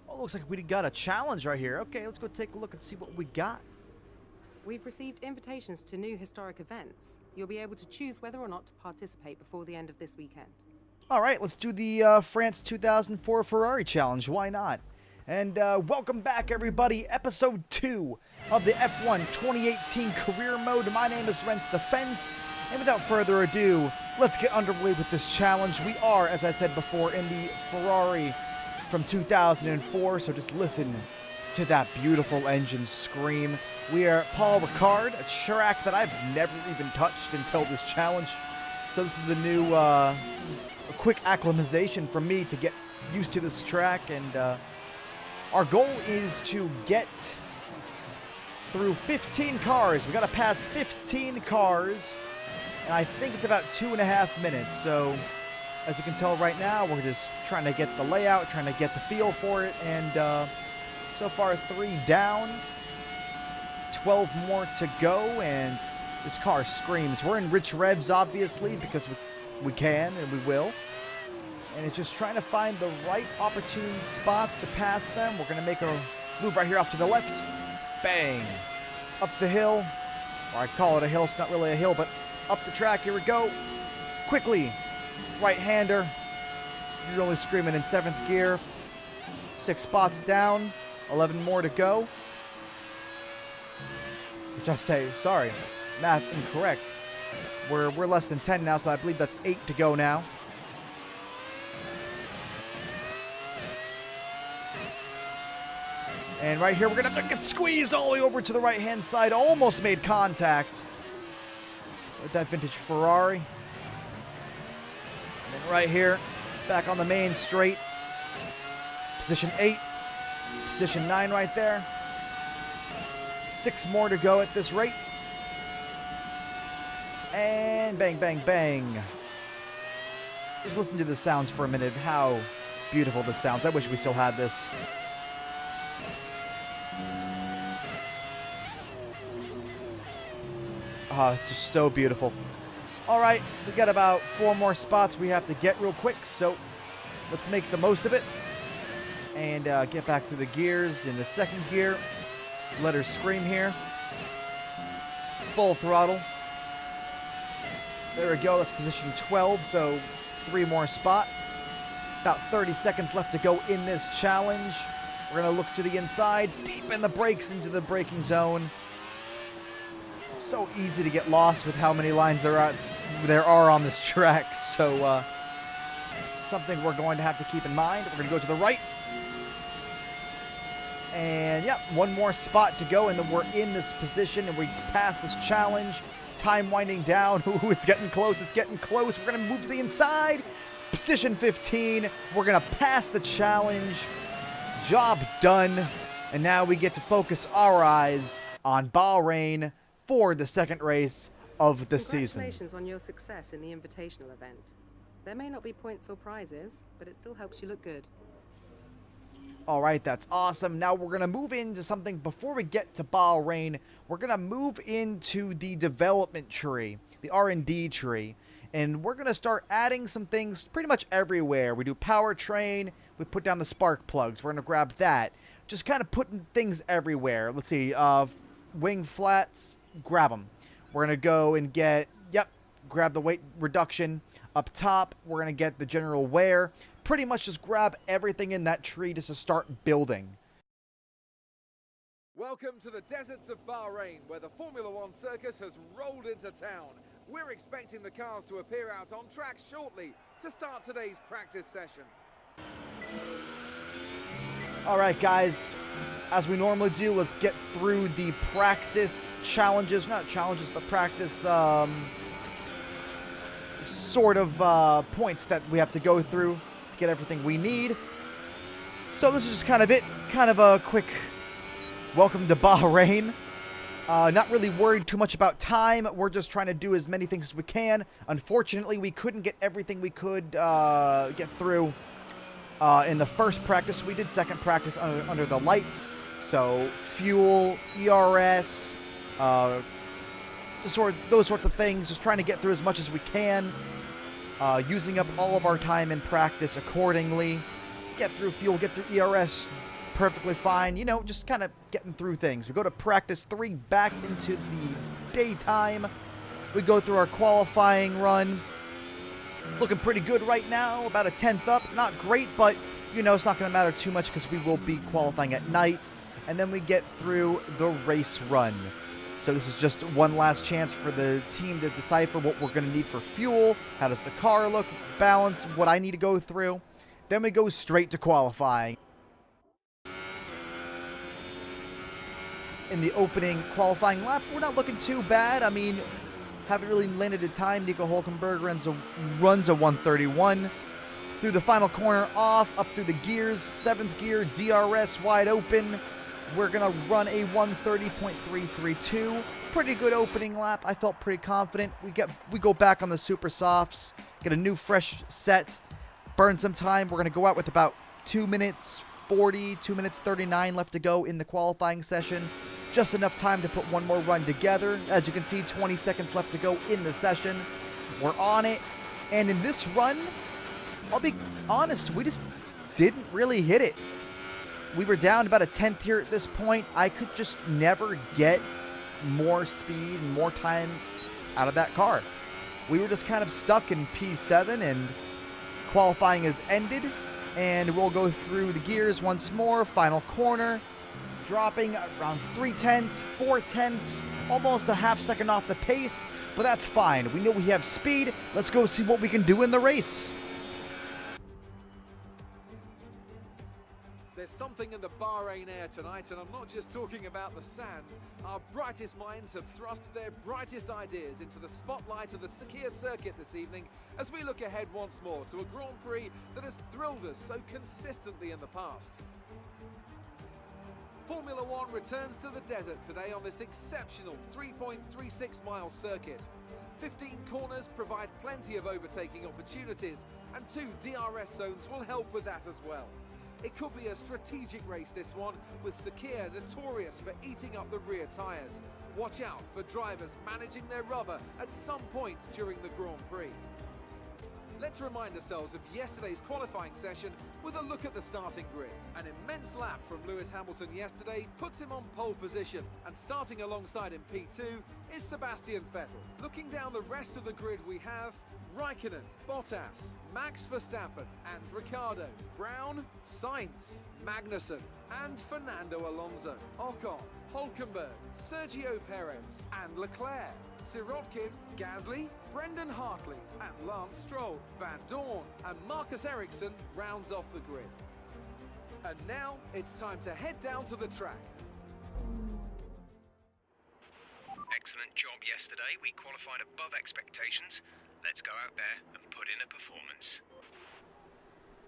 Oh, looks like we got a challenge right here. Okay, let's go take a look and see what we got. We've received invitations to new historic events. You'll be able to choose whether or not to participate before the end of this weekend. All right, let's do the France 2004 Ferrari challenge. Why not? And welcome back, everybody. Episode 2 of the F1 2018 Career Mode. My name is Rents the Fence. And without further ado, let's get underway with this challenge. We are, as I said before, in the Ferrari from 2004. So just listen to that beautiful engine scream. We are at Paul Ricard, a track that I've never even touched until this challenge. So this is a new, a quick acclimatization for me to get used to this track. And our goal is to get through 15 cars. We got to pass 15 cars. And I think it's about 2.5 minutes. So as you can tell right now, we're just trying to get the layout, trying to get the feel for it. And so far 3 down. 12 more to go, and this car screams. We're in rich revs, obviously, because we can and we will. And it's just trying to find the right opportune spots to pass them. We're going to make a move right here off to the left. Bang. Up the hill. Or I call it a hill. It's not really a hill, but up the track. Here we go. Quickly. Right-hander. You're only screaming in 7th gear. 6 spots down. 11 more to go. Which I say, sorry, math incorrect. We're less than 10 now, so I believe that's 8 to go now. And right here, we're going to have to get squeezed all the way over to the right-hand side. Almost made contact with that vintage Ferrari. And then right here, back on the main straight. Position 8. Position 9 right there. 6 more to go at this rate. And bang, bang, bang. Just listen to the sounds for a minute. How beautiful this sounds. I wish we still had this. Oh, it's just so beautiful. All right, we got about 4 more spots we have to get real quick. So let's make the most of it. And get back through the gears in the 2nd gear. Let her scream here. Full throttle. There we go. That's position 12. So 3 more spots. About 30 seconds left to go in this challenge. We're going to look to the inside. Deep in the brakes into the braking zone. So easy to get lost with how many lines there are on this track. So something we're going to have to keep in mind. We're going to go to the right. And yeah, 1 more spot to go, and then we're in this position, and we pass this challenge. Time winding down. Ooh, it's getting close. It's getting close. We're going to move to the inside. Position 15. We're going to pass the challenge. Job done. And now we get to focus our eyes on Bahrain for the 2nd race of the season. Congratulations on your success in the invitational event. There may not be points or prizes, but it still helps you look good. All right, that's awesome. Now we're going to move into something before we get to Bahrain. We're going to move into the development tree, the R&D tree, and we're going to start adding some things pretty much everywhere. We do powertrain, we put down the spark plugs. We're going to grab that. Just kind of putting things everywhere. Let's see, wing flats, grab them. We're going to go and get, grab the weight reduction. Up top, we're going to get the general wear. Pretty much just grab everything in that tree just to start building. Welcome to the deserts of Bahrain, where the Formula One circus has rolled into town. We're expecting the cars to appear out on track shortly to start today's practice session. All right, guys, as we normally do, let's get through the practice challenges. Not challenges, but practice sort of points that we have to go through to get everything we need. So this is just kind of it. Kind of a quick welcome to Bahrain. Not really worried too much about time. We're just trying to do as many things as we can. Unfortunately, we couldn't get everything we could get through in the first practice. We did second practice under the lights. So fuel, ERS, just those sorts of things. Just trying to get through as much as we can. using up all of our time in practice accordingly. Get through fuel, get through ERS perfectly fine, you know, just kind of getting through things. We go to practice 3 back into the daytime. We go through our qualifying run. Looking pretty good right now, about a 10th up. Not great, but, you know, it's not going to matter too much because we will be qualifying at night. And then we get through the race run. So this is just one last chance for the team to decipher what we're going to need for fuel. How does the car look, balance, what I need to go through. Then we go straight to qualifying. In the opening qualifying lap, we're not looking too bad. I mean, haven't really landed a time. Nico Hulkenberg runs a 131. Through the final corner off, up through the gears, 7th gear, DRS wide open. We're going to run a 130.332. Pretty good opening lap. I felt pretty confident. We go back on the super softs, get a new fresh set, burn some time. We're going to go out with about 2 minutes 40, 2 minutes 39 left to go in the qualifying session. Just enough time to put one more run together. As you can see, 20 seconds left to go in the session. We're on it. And in this run, I'll be honest, we just didn't really hit it. We were down about a 10th here at this point. I could just never get more speed and more time out of that car. We were just kind of stuck in P7, and qualifying has ended. And we'll go through the gears once more. Final corner. Dropping around 3/10, 4/10, almost a half second off the pace, but that's fine. We know we have speed. Let's go see what we can do in the race. There's something in the Bahrain air tonight, and I'm not just talking about the sand. Our brightest minds have thrust their brightest ideas into the spotlight of the Sakhir circuit this evening as we look ahead once more to a Grand Prix that has thrilled us so consistently in the past. Formula One returns to the desert today on this exceptional 3.36-mile circuit. 15 corners provide plenty of overtaking opportunities, and 2 DRS zones will help with that as well. It could be a strategic race, this one, with Sakhir notorious for eating up the rear tyres. Watch out for drivers managing their rubber at some point during the Grand Prix. Let's remind ourselves of yesterday's qualifying session with a look at the starting grid. An immense lap from Lewis Hamilton yesterday puts him on pole position, and starting alongside him P2 is Sebastian Vettel. Looking down the rest of the grid, we have Raikkonen, Bottas, Max Verstappen and Ricciardo, Brown, Sainz, Magnussen and Fernando Alonso, Ocon, Hulkenberg, Sergio Perez and Leclerc, Sirotkin, Gasly, Brendan Hartley and Lance Stroll. Van Dorn and Marcus Ericsson rounds off the grid. And now it's time to head down to the track. Excellent job yesterday. We qualified above expectations. Let's go out there and put in a performance.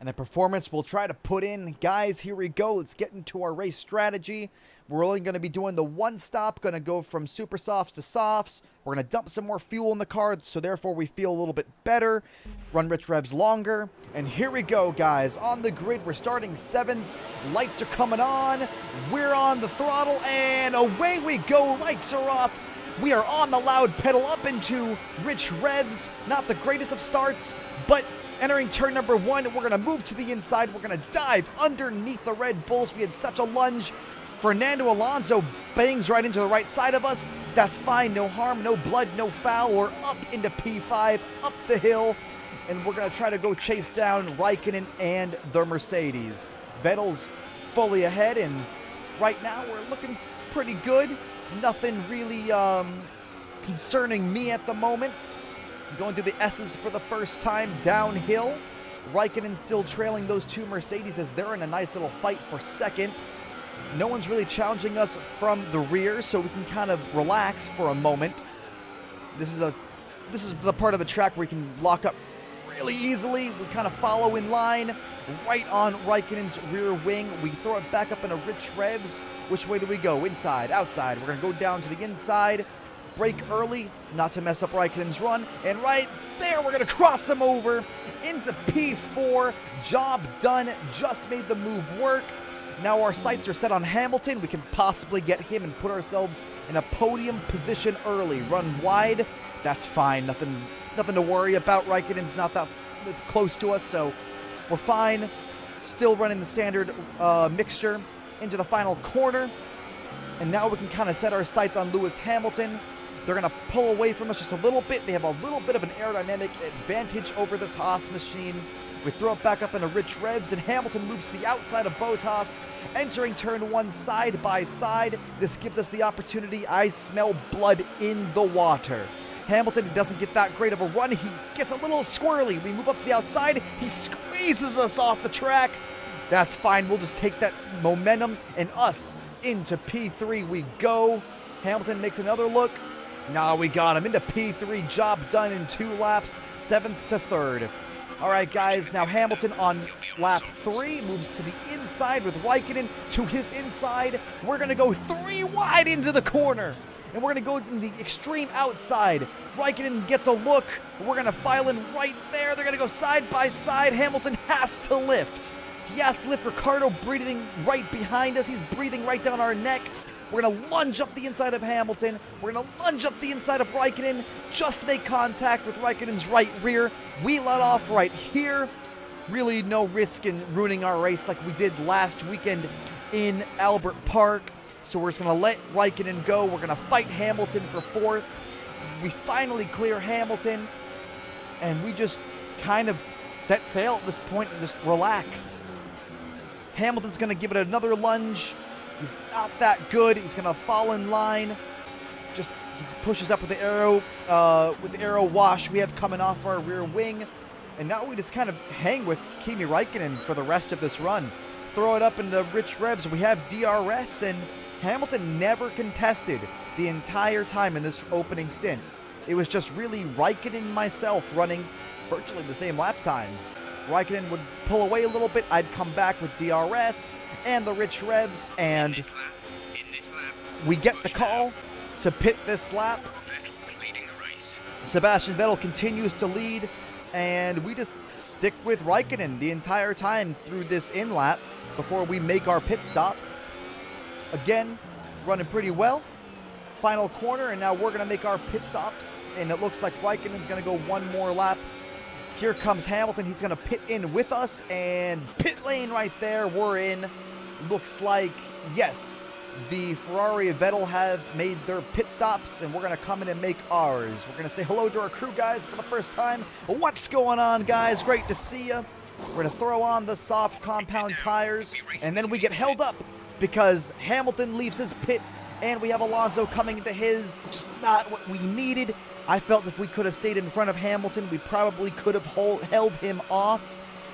And a performance we'll try to put in. Guys, here we go. Let's get into our race strategy. We're only going to be doing the one stop. Going to go from super softs to softs. We're going to dump some more fuel in the car, so therefore we feel a little bit better. Run rich revs longer. And here we go, guys. On the grid, we're starting 7th. Lights are coming on. We're on the throttle, and away we go. Lights are off. We are on the loud pedal up into rich revs. Not the greatest of starts, but entering turn number 1, we're going to move to the inside. We're going to dive underneath the Red Bulls. We had such a lunge. Fernando Alonso bangs right into the right side of us. That's fine. No harm, no blood, no foul. We're up into P5, up the hill, and we're going to try to go chase down Raikkonen and the Mercedes. Vettel's fully ahead, and right now we're looking pretty good. Nothing really concerning me at the moment. Going through the S's for the first time downhill. Raikkonen still trailing those 2 Mercedes as they're in a nice little fight for second. No one's really challenging us from the rear, so we can kind of relax for a moment. This is the part of the track where we can lock up really easily. We kind of follow in line right on Raikkonen's rear wing. We throw it back up into rich revs. Which way do we go? Inside, outside. We're going to go down to the inside. Brake early, not to mess up Raikkonen's run. And right there, we're going to cross him over into P4. Job done. Just made the move work. Now our sights are set on Hamilton. We can possibly get him and put ourselves in a podium position early. Run wide. That's fine. Nothing nothing to worry about. Raikkonen's not that close to us, so we're fine. Still running the standard mixture into the final corner. And now we can kind of set our sights on Lewis Hamilton. They're going to pull away from us just a little bit. They have a little bit of an aerodynamic advantage over this Haas machine. We throw it back up into rich revs, and Hamilton moves to the outside of Bottas, entering turn 1 side by side. This gives us the opportunity. I smell blood in the water. Hamilton doesn't get that great of a run. He gets a little squirrely. We move up to the outside. He squeezes us off the track. That's fine. We'll just take that momentum and us into P3 we go. Hamilton makes another look. Nah, we got him into P3. Job done in 2 laps, 7th to 3rd. All right, guys, now Hamilton on lap 3 moves to the inside with Raikkonen to his inside. We're going to go 3 wide into the corner, and we're going to go in the extreme outside. Raikkonen gets a look. We're going to file in right there. They're going to go side by side. Hamilton has to lift. He has to lift. Ricciardo breathing right behind us. He's breathing right down our neck. We're going to lunge up the inside of Hamilton. We're going to lunge up the inside of Raikkonen. Just make contact with Raikkonen's right rear. We let off right here. Really no risk in ruining our race like we did last weekend in Albert Park. So we're just going to let Raikkonen go. We're going to fight Hamilton for 4th. We finally clear Hamilton. And we just kind of set sail at this point and just relax. Hamilton's going to give it another lunge. He's not that good. He's going to fall in line. Just he pushes up with the aero wash we have coming off our rear wing. And now we just kind of hang with Kimi Räikkönen for the rest of this run. Throw it up into rich revs. We have DRS, and Hamilton never contested the entire time in this opening stint. It was just really Räikkönen and myself running virtually the same lap times. Räikkönen would pull away a little bit. I'd come back with DRS and the rich revs, and we get the call to pit this lap. Sebastian Vettel continues to lead, and we just stick with Räikkönen the entire time through this in-lap before we make our pit stop. Again, running pretty well. Final corner, and now we're going to make our pit stops, and it looks like Räikkönen's going to go one more lap. Here comes Hamilton. He's going to pit in with us, and pit lane right there. We're in. Looks like, yes, the Ferrari and Vettel have made their pit stops, and we're going to come in and make ours. We're going to say hello to our crew, guys, for the first time. What's going on, guys? Great to see you. We're going to throw on the soft compound tires, and then we get held up because Hamilton leaves his pit, and we have Alonso coming into his. Just not what we needed. I felt if we could have stayed in front of Hamilton, we probably could have held him off.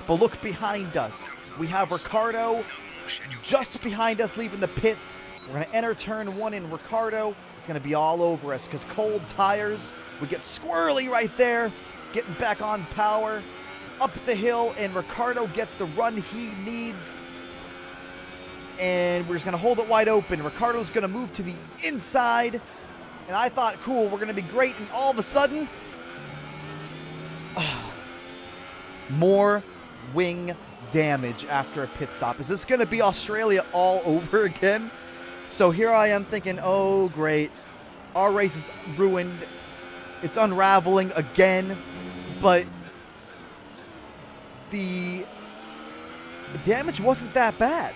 But look behind us. We have Ricciardo just behind us leaving the pits. We're going to enter turn 1 in Ricciardo. It's going to be all over us because cold tires. We get squirrely right there, getting back on power. Up the hill, and Ricciardo gets the run he needs. And we're just going to hold it wide open. Ricciardo's going to move to the inside. And I thought, cool, we're going to be great. And all of a sudden, more wing damage after a pit stop. Is this going to be Australia all over again? So here I am thinking, oh, great. Our race is ruined. It's unraveling again. But the damage wasn't that bad.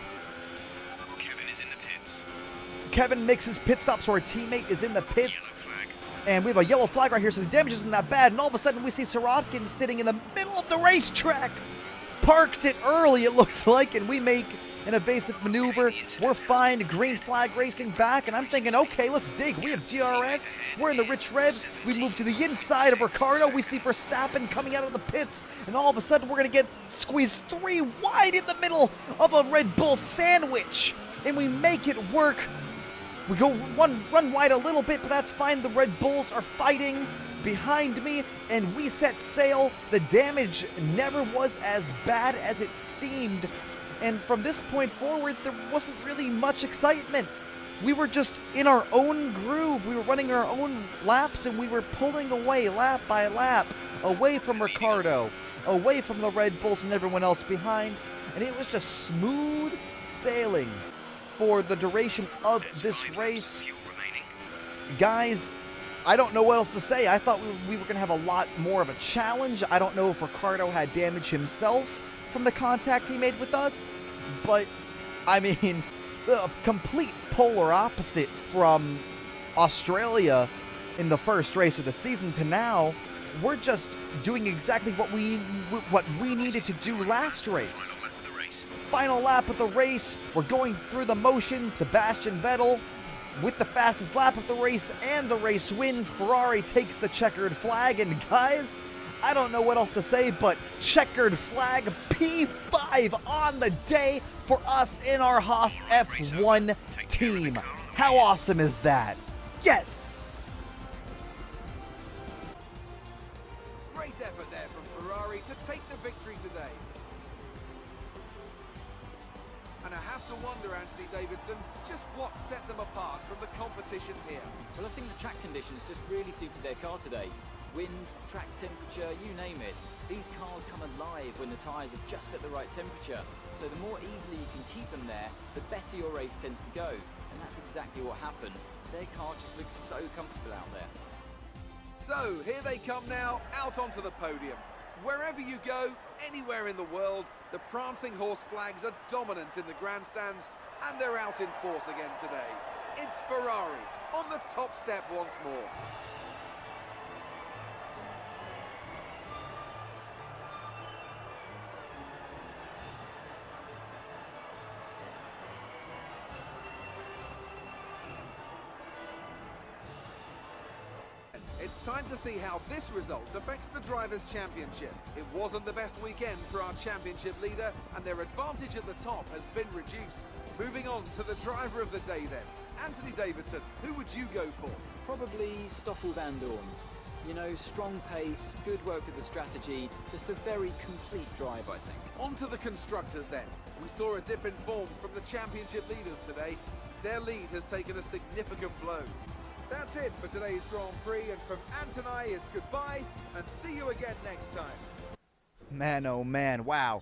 Kevin makes his pit stop, so our teammate is in the pits. And we have a yellow flag right here, so the damage isn't that bad. And all of a sudden, we see Sirotkin sitting in the middle of the racetrack. Parked it early, it looks like, and we make an evasive maneuver. We're fine. Green flag racing back, and I'm thinking, okay, let's dig. We have DRS. We're in the rich revs. We move to the inside of Ricciardo. We see Verstappen coming out of the pits, and all of a sudden, we're going to get squeezed 3 wide in the middle of a Red Bull sandwich, and we make it work. We go run wide a little bit, but that's fine. The Red Bulls are fighting behind me, and we set sail. The damage never was as bad as it seemed. And from this point forward, there wasn't really much excitement. We were just in our own groove. We were running our own laps, and we were pulling away lap by lap, away from Ricciardo, away from the Red Bulls and everyone else behind. And it was just smooth sailing for the duration of this race. Guys, I don't know what else to say. I thought we were going to have a lot more of a challenge. I don't know if Ricardo had damage himself from the contact he made with us. But, I mean, the complete polar opposite from Australia in the first race of the season to now. We're just doing exactly what we needed to do last race. Final lap of the race. We're going through the motions. Sebastian Vettel with the fastest lap of the race and the race win. Ferrari takes the checkered flag. And guys, I don't know what else to say, but checkered flag P5 on the day for us in our Haas F1 team. How awesome is that? Yes! Great effort there from Ferrari to take the victory today. And I have to wonder, Anthony Davidson, just what set them apart from the competition here. Well, I think the track conditions just really suited their car today. Wind, track temperature, you name it. These cars come alive when the tyres are just at the right temperature. So the more easily you can keep them there, the better your race tends to go. And that's exactly what happened. Their car just looks so comfortable out there. So, here they come now, out onto the podium. Wherever you go, anywhere in the world, the prancing horse flags are dominant in the grandstands, and they're out in force again today. It's Ferrari on the top step once more. It's time to see how this result affects the Drivers' Championship. It wasn't the best weekend for our championship leader, and their advantage at the top has been reduced. Moving on to the driver of the day then. Anthony Davidson, who would you go for? Probably Stoffel Van Dorn. You know, strong pace, good work with the strategy, just a very complete drive, I think. On to the constructors then. We saw a dip in form from the championship leaders today. Their lead has taken a significant blow. That's it for today's Grand Prix, and from Ant and I, it's goodbye, and see you again next time. Man, oh man, wow.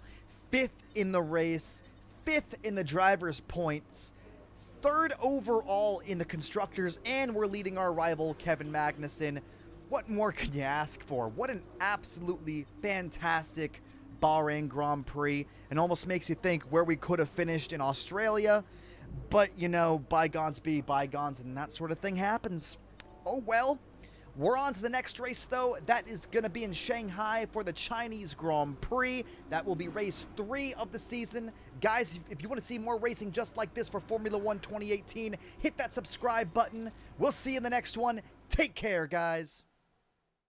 5th in the race, 5th in the driver's points, 3rd overall in the constructors, and we're leading our rival, Kevin Magnussen. What more could you ask for? What an absolutely fantastic Bahrain Grand Prix, and almost makes you think where we could have finished in Australia. But, you know, bygones be bygones, and that sort of thing happens. Oh, well. We're on to the next race, though. That is going to be in Shanghai for the Chinese Grand Prix. That will be race 3 of the season. Guys, if you want to see more racing just like this for Formula 1 2018, hit that subscribe button. We'll see you in the next one. Take care, guys.